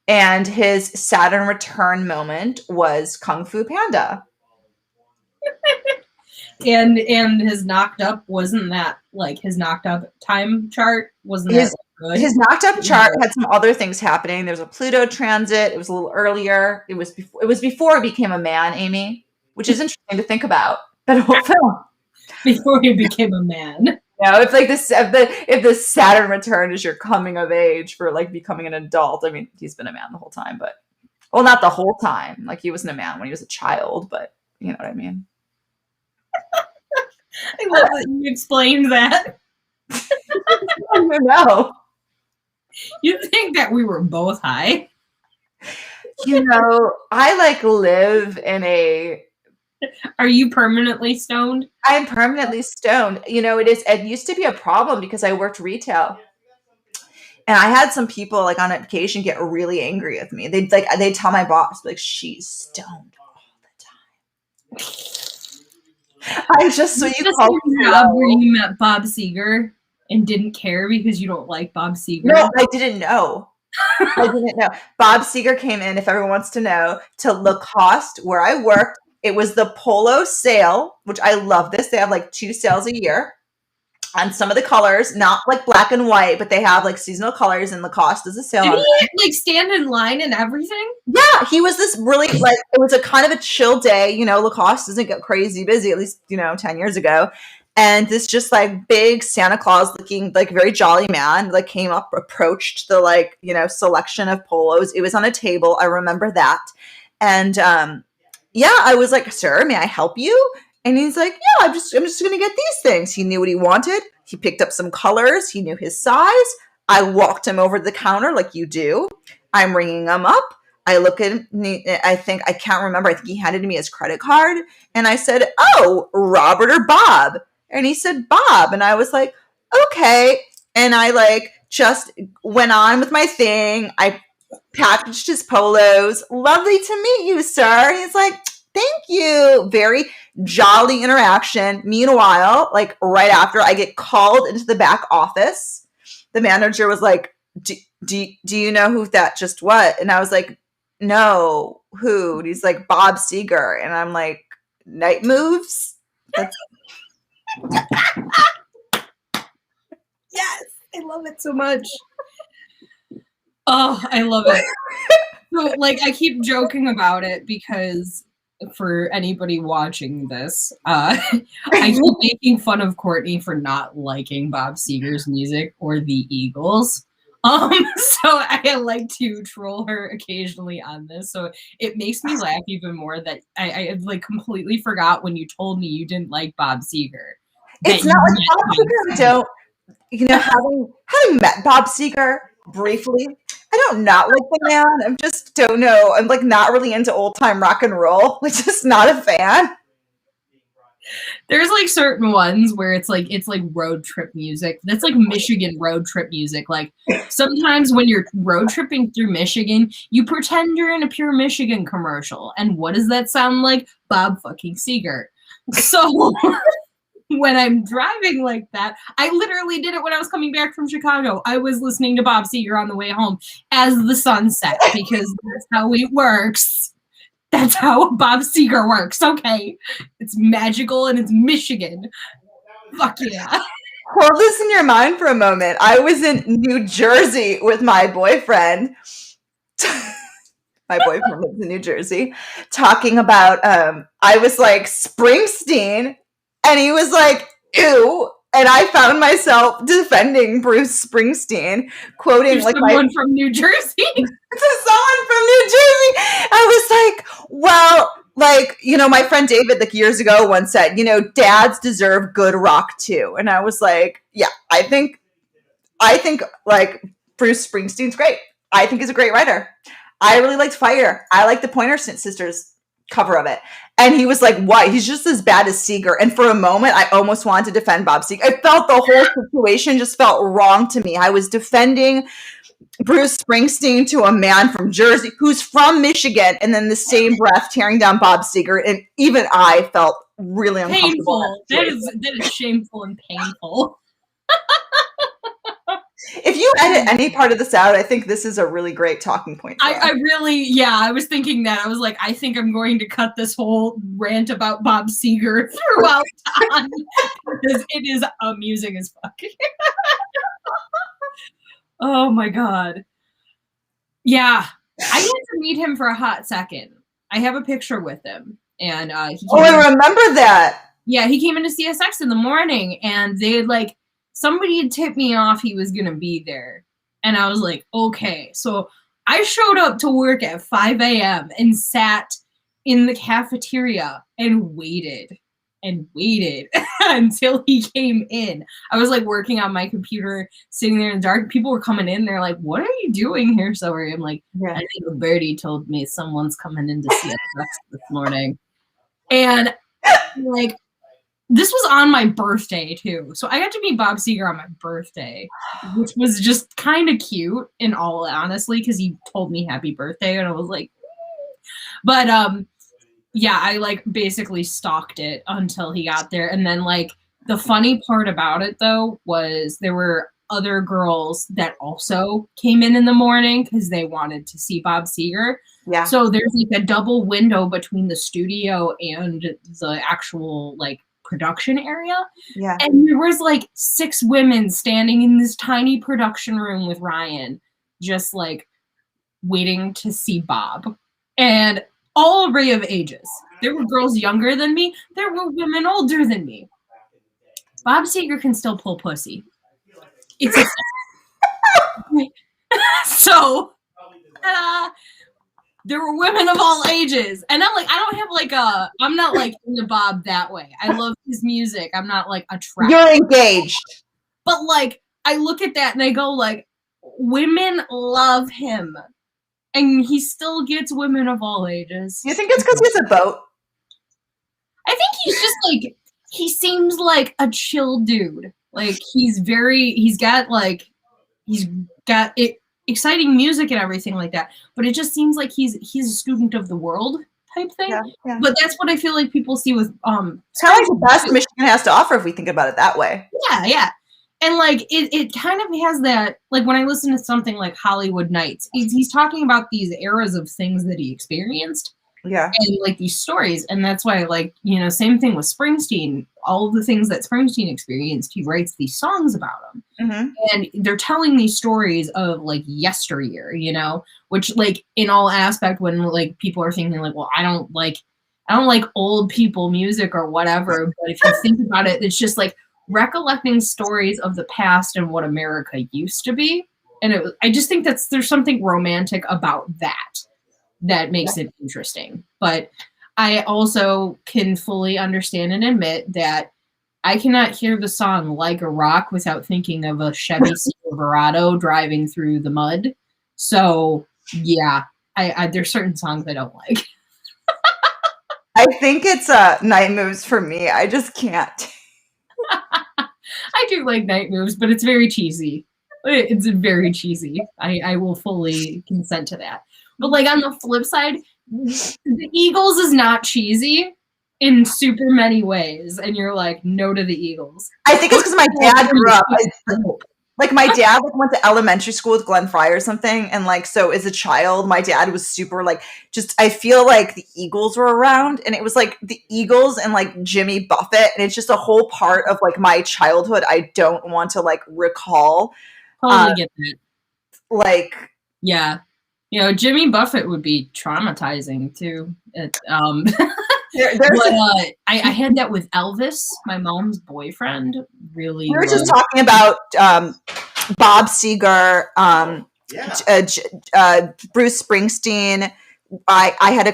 And his Saturn return moment was Kung Fu Panda. And his knocked up, wasn't that like his knocked up time chart? Wasn't that good? His knocked up chart had some other things happening. There was a Pluto transit. It was a little earlier. It was before he became a man, Amy, which is interesting to think about. That whole film. Before he became a man. No, it's like this. If the Saturn return is your coming of age for like becoming an adult. I mean, he's been a man the whole time, but well, not the whole time. Like he wasn't a man when he was a child, but you know what I mean. I love that you explained that. I don't know. You think that we were both high? You know, I like live in a. Are you permanently stoned? I'm permanently stoned. You know, it used to be a problem because I worked retail. And I had some people like on vacation get really angry with me. They'd tell my boss, like, she's stoned all the time. I'm just so you call your job where you met Bob Seger and didn't care because you don't like Bob Seger. No, I didn't know. I didn't know. Bob Seger came in, if everyone wants to know, to Lacoste where I worked. It was the polo sale, which I love this. They have like 2 sales a year on some of the colors, not like black and white, but they have like seasonal colors, and Lacoste is a sale. Did he like stand in line and everything? Yeah, he was this really like, it was a kind of a chill day. You know, Lacoste doesn't get crazy busy, at least, 10 years ago. And this just like big Santa Claus looking, like very jolly man, like came up, approached the like, selection of polos. It was on a table. I remember that. And, yeah, I was like, sir, may I help you? And he's like, yeah, I'm just going to get these things. He knew what he wanted. He picked up some colors. He knew his size. I walked him over to the counter like you do. I'm ringing him up. I look at him. I can't remember. I think he handed me his credit card. And I said, oh, Robert or Bob? And he said, Bob. And I was like, okay. And I like just went on with my thing. I packaged his polos. Lovely to meet you, sir. And he's like, thank you. Very jolly interaction. Meanwhile, like right after, I get called into the back office. The manager was like, do you know who that just what? And I was like, no, who? And he's like, Bob Seger. And I'm like, night moves? That's Yes, I love it so much. Oh, I love it. So, like, I keep joking about it because for anybody watching this, I keep making fun of Courtney for not liking Bob Seger's music or the Eagles. So I like to troll her occasionally on this. So it makes me laugh even more that I like completely forgot when you told me you didn't like Bob Seger. It's not like Bob Seger. Don't having met Bob Seger briefly, I don't not like the man. I just don't know. I'm like not really into old time rock and roll. Like just not a fan. There's like certain ones where it's like road trip music. That's like Michigan road trip music. Like sometimes when you're road tripping through Michigan, you pretend you're in a Pure Michigan commercial. And what does that sound like? Bob fucking Seger. So when I'm driving like that, I literally did it when I was coming back from Chicago. I was listening to Bob Seger on the way home as the sun set because that's how it works. That's how Bob Seger works. Okay. It's magical and it's Michigan. Fuck yeah. hold this in your mind for a moment. I was in New Jersey with my boyfriend. My boyfriend lives in New Jersey, talking about, I was like, Springsteen, and he was like, ew. And I found myself defending Bruce Springsteen, quoting You're like someone from New Jersey. to someone from New Jersey. I was like, well, like, you know, my friend David, like years ago, once said, you know, dads deserve good rock too. And I was like, yeah, I think like Bruce Springsteen's great. I think he's a great writer. I really liked Fire. I like the Pointer Sisters cover of it. And he was like, what? He's just as bad as Seeger. And for a moment, I almost wanted to defend Bob Seger. I felt the whole situation just felt wrong to me. I was defending Bruce Springsteen to a man from Jersey who's from Michigan, and then the same breath tearing down Bob Seger. And even I felt really uncomfortable. Painful. That is shameful and painful. If you edit any part of this out, I think this is a really great talking point. I was thinking that. I was like, I think I'm going to cut this whole rant about Bob Seger throughout on because it is amusing as fuck. Oh my God. Yeah. I had to meet him for a hot second. I have a picture with him. And I remember that. Yeah, he came into CSX in the morning and they had like somebody had tipped me off he was gonna be there. And I was like, okay. So I showed up to work at 5 a.m. and sat in the cafeteria and waited until he came in. I was like working on my computer, sitting there in the dark. People were coming in. They're like, what are you doing here so early? I'm like, I think a birdie told me someone's coming in to see us this morning. And like, this was on my birthday too. So I got to meet Bob Seger on my birthday, which was just kind of cute in all honestly, because he told me happy birthday and I was like, but yeah, I like basically stalked it until he got there. And then like the funny part about it though was there were other girls that also came in the morning because they wanted to see Bob Seger. Yeah. So there's like a double window between the studio and the actual like production area. Yeah. And there was like 6 women standing in this tiny production room with Ryan, just like waiting to see Bob. And all array of ages. There were girls younger than me. There were women older than me. Bob Seger can still pull pussy. It's a so there were women of all ages. And I'm like, I don't have like I'm not like into Bob that way. I love his music. I'm not like attracted. You're engaged. But like, I look at that and I go like, women love him. And he still gets women of all ages. You think it's because he's a boat? I think he's just like, he seems like a chill dude. Like he's got exciting music and everything like that. But it just seems like he's a student of the world type thing. Yeah, yeah. But that's what I feel like people see with it's kind of like the best Michigan has to offer if we think about it that way. Yeah, yeah. And like it kind of has that, like when I listen to something like Hollywood Nights, he's talking about these eras of things that he experienced. Yeah. And like these stories. And that's why, like, you know, same thing with Springsteen. All of the things that Springsteen experienced, he writes these songs about them. Mm-hmm. And they're telling these stories of like yesteryear, you know, which like in all aspect when like people are thinking like, well, I don't like old people music or whatever. But if you think about it, it's just like recollecting stories of the past and what America used to be. And I just think there's something romantic about that makes it interesting. But I also can fully understand and admit that I cannot hear the song Like a Rock without thinking of a Chevy Silverado driving through the mud. So yeah, I there's certain songs I don't like. I think it's Night Moves for me. I just can't. I do like Night Moves, but it's very cheesy. It's very cheesy. I will fully consent to that. But like on the flip side, the Eagles is not cheesy in super many ways. And you're like, no to the Eagles. I think it's because my dad grew up. Like my dad went to elementary school with Glenn Fry or something, and like so as a child, my dad was super like just. I feel like the Eagles were around, and it was like the Eagles and like Jimmy Buffett, and it's just a whole part of like my childhood I don't want to like recall. Totally get that. Like, yeah, Jimmy Buffett would be traumatizing too. I had that with Elvis, my mom's boyfriend. Really, we were just talking about Bob Seger, Bruce Springsteen. I had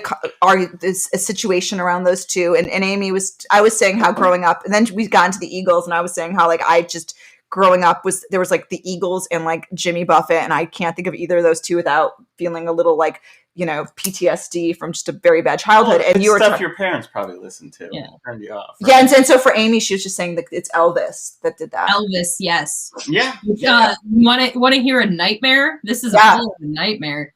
a situation around those two, and Amy I was saying how growing up, and then we got into the Eagles, and I was saying how like I just growing up there was like the Eagles and like Jimmy Buffett, and I can't think of either of those two without feeling a little like PTSD from just a very bad childhood. And you were stuff your parents probably listened to. Yeah. Turned you off. Right? Yeah, and so for Amy, she was just saying that it's Elvis that did that. Elvis, yes. Yeah. Want to hear a nightmare? This is a whole nightmare.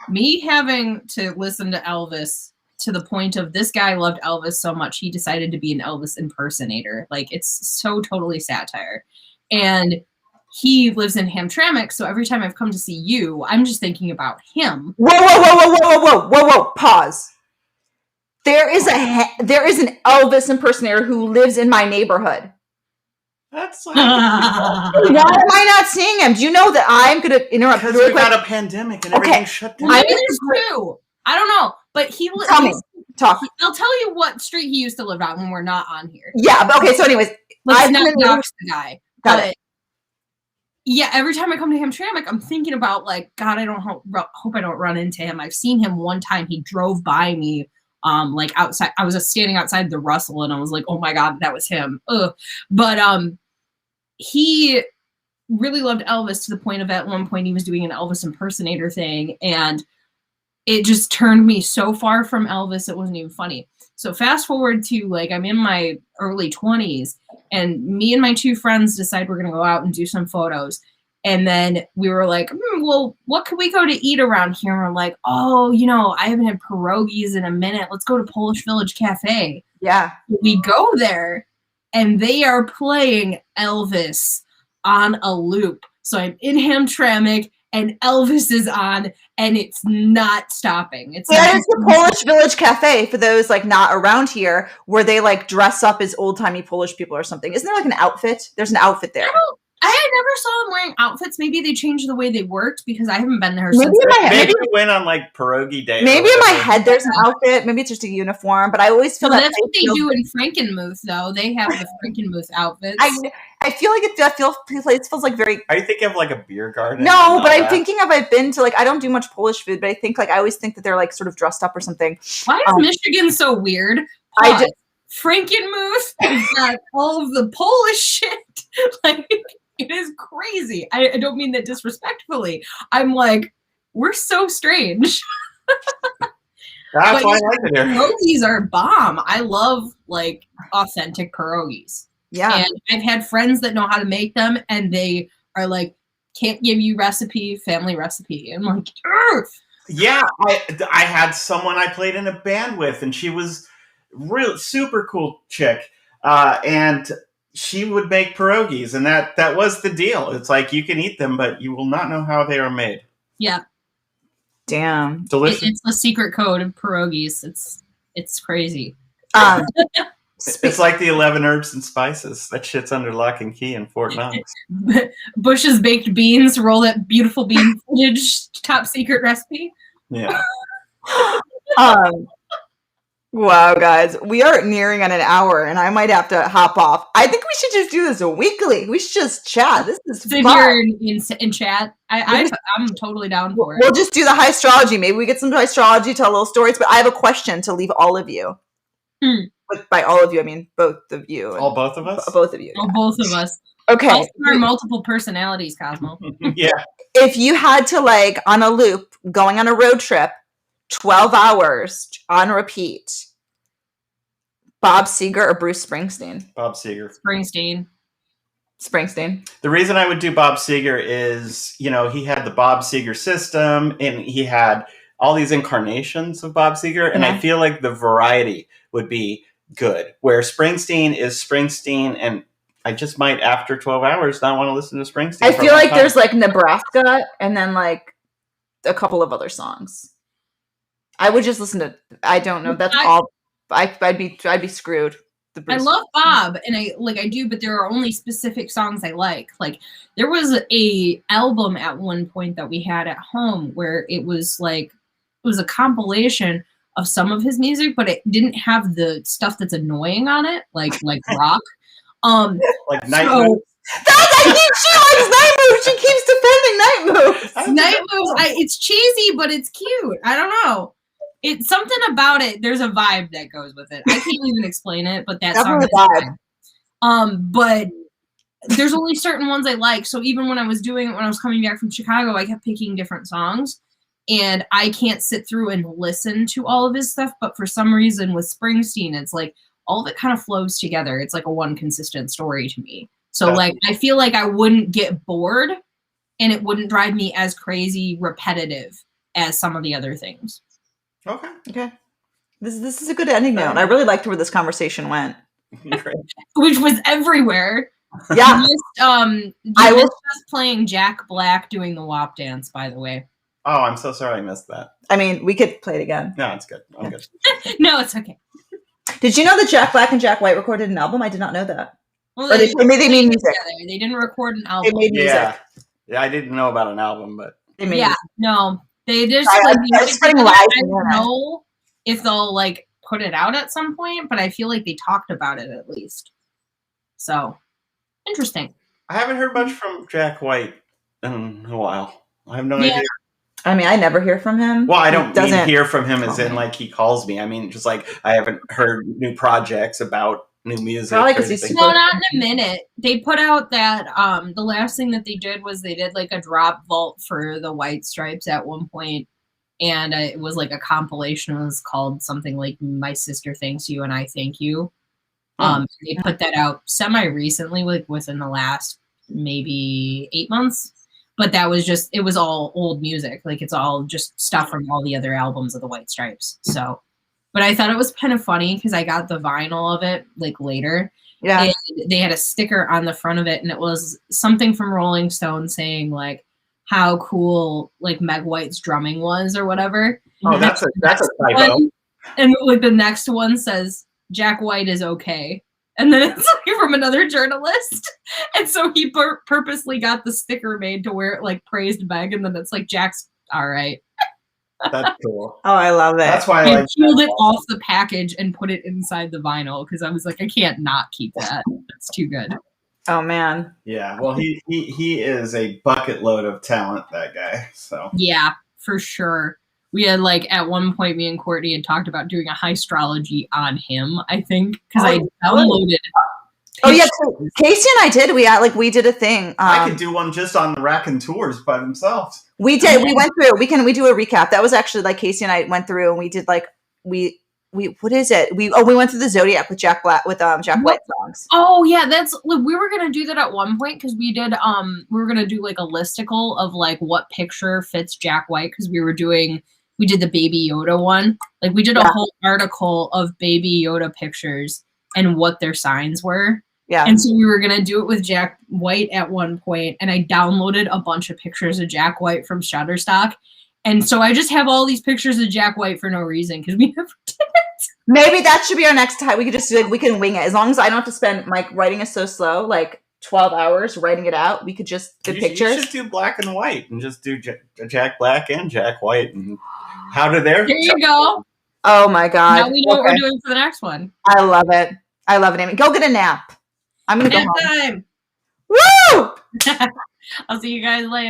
Me having to listen to Elvis to the point of this guy loved Elvis so much he decided to be an Elvis impersonator. Like, it's so totally satire. And he lives in Hamtramck, so every time I've come to see you, I'm just thinking about him. Whoa! Pause. There is an Elvis impersonator who lives in my neighborhood. That's like, why am I not seeing him? Do you know that I'm going to interrupt? Because we got a pandemic and everything shut down. Maybe there's two. I don't know, but Talk. I'll tell you what street he used to live on when we're not on here. Yeah, but okay. So, anyways, let's not dox the guy. Got it. Yeah, every time I come to Hamtramck, I'm thinking about like, God, I don't hope I don't run into him. I've seen him one time. He drove by me, like outside. I was standing outside the Russell, and I was like, oh my God, that was him. Ugh. But he really loved Elvis to the point of at one point he was doing an Elvis impersonator thing, and it just turned me so far from Elvis, it wasn't even funny. So fast forward to like I'm in my early 20s, and me and my two friends decide we're gonna go out and do some photos. And then we were like, well, what could we go to eat around here? And we're like, oh, I haven't had pierogies in a minute. Let's go to Polish Village Cafe. Yeah. We go there, and they are playing Elvis on a loop. So I'm in Hamtramck, and Elvis is on, and it's not stopping. It's the Polish Village Cafe for those like not around here, where they like dress up as old timey Polish people or something. Isn't there like an outfit? There's an outfit there. I never saw them wearing outfits. Maybe they changed the way they worked because I haven't been there since. Maybe it went on like pierogi day. Maybe in my head there's an outfit. Maybe it's just a uniform. But I always feel that's what they do in Frankenmuth, though. They have the Frankenmuth outfits. I feel like the place feels like very. Are you thinking of like a beer garden? No, but I'm thinking of I've been to like I don't do much Polish food, but I think like I always think that they're like sort of dressed up or something. Why is Michigan so weird? Frankenmuth is got all of the Polish shit. Like. It is crazy. I don't mean that disrespectfully. I'm like, we're so strange. That's why I like it here. Pierogies are bomb. I love like authentic pierogies. Yeah. And I've had friends that know how to make them, and they are like, can't give you family recipe. I'm like, ugh. Yeah, I had someone I played in a band with, and she was real super cool chick. And she would make pierogies, and that was the deal. It's like you can eat them, but you will not know how they are made. Yeah. Damn. Delicious. It's the secret code of pierogies. It's crazy. It's like the 11 herbs and spices. That shit's under lock and key in Fort Knox. Bush's baked beans, roll that beautiful bean footage, top secret recipe. Yeah. Wow, guys, we are nearing on an hour, and I might have to hop off. I think we should just do this weekly. We should just chat. This is fun. Here in chat. I'm totally down for it. We'll just do the Highstrology. Maybe we get some Highstrology, tell little stories. But I have a question to leave all of you. But by all of you, I mean both of you. Both of us? Both of you. Both of us. Okay. Also our multiple personalities, Cosmo. Yeah. If you had to like on a loop, going on a road trip, 12 hours on repeat. Bob Seger or Bruce Springsteen? Bob Seger. Springsteen. The reason I would do Bob Seger is, he had the Bob Seger system, and he had all these incarnations of Bob Seger, and I feel like the variety would be good. Where Springsteen is Springsteen, and I just might, after 12 hours, not want to listen to Springsteen. I feel like there's like Nebraska and then like a couple of other songs. I would just listen to. I don't know. That's all. I'd be screwed. I love Bob, and I do, but there are only specific songs I like. Like there was a album at one point that we had at home where it was a compilation of some of his music, but it didn't have the stuff that's annoying on it, like rock. Like Night Moves. She likes Night Moves. She keeps defending Night Moves. Night Moves. It's cheesy, but it's cute. I don't know. It's something about it. There's a vibe that goes with it. I can't even explain it, but that song is vibe. But there's only certain ones I like. So even when I was coming back from Chicago, I kept picking different songs, and I can't sit through and listen to all of his stuff. But for some reason, with Springsteen, it's like all of it kind of flows together. It's like a one consistent story to me. So like I feel like I wouldn't get bored, and it wouldn't drive me as crazy repetitive as some of the other things. Okay. This is a good ending note. I really liked where this conversation went. Which was everywhere. Yeah. I was just playing Jack Black doing the WAP dance, by the way. Oh, I'm so sorry I missed that. I mean, we could play it again. No, it's good. I'm good. No, it's okay. Did you know that Jack Black and Jack White recorded an album? I did not know that. Well, they made music. Together. They didn't record an album. They made music. Yeah, I didn't know about an album, but they made music. No. They just I don't know if they'll like put it out at some point, but I feel like they talked about it at least. So interesting. I haven't heard much from Jack White in a while. I have no idea. I mean, I never hear from him. Well, I don't mean hear from him as in like he calls me. I mean, just like I haven't heard new projects about new music. No, not in a minute. They put out that the last thing that they did was they did like a drop vault for the White Stripes at one point, and it was like a compilation. It was called something like "My Sister Thanks You and I Thank You." They put that out semi-recently, like within the last maybe 8 months. But that was just, it was all old music. Like it's all just stuff from all the other albums of the White Stripes. So, but I thought it was kind of funny because I got the vinyl of it like later. Yeah. And they had a sticker on the front of it, and it was something from Rolling Stone saying like how cool like Meg White's drumming was or whatever. Oh, that's a typo. And like the next one says Jack White is okay. And then it's like from another journalist. And so he purposely got the sticker made to where it like praised Meg, and then it's like Jack's all right. That's cool. Oh, I love it. That's why I peeled it off the package and put it inside the vinyl because I was like, I can't not keep that. That's too good. Oh man. Yeah. Well, he is a bucket load of talent, that guy. So yeah, for sure. We had like at one point, me and Courtney had talked about doing a Highstrology on him. I think because I downloaded. Oh yeah, Casey and I did. We did a thing. I could do one just on the Raconteurs by themselves. We did. We went through. We do a recap. That was actually like Casey and I went through, and we did like we what is it? We went through the Zodiac with Jack Black with Jack White songs. Oh yeah, that's like we were gonna do that at one point because we did we were gonna do like a listicle of like what picture fits Jack White because we did the Baby Yoda one. Like we did a whole article of Baby Yoda pictures and what their signs were. Yeah. And so we were going to do it with Jack White at one point, and I downloaded a bunch of pictures of Jack White from Shutterstock. And so I just have all these pictures of Jack White for no reason because we never did it. Maybe that should be our next time. We could just do we can wing it. As long as I don't have to spend, like, writing is so slow, like 12 hours writing it out. We could just do pictures. You should do black and white and just do Jack Black and Jack White. And how do their... There you go. Oh, my God. Now we know what we're doing for the next one. I love it. I love it, Amy. Go get a nap. I'm going to go home. Time. Woo! I'll see you guys later.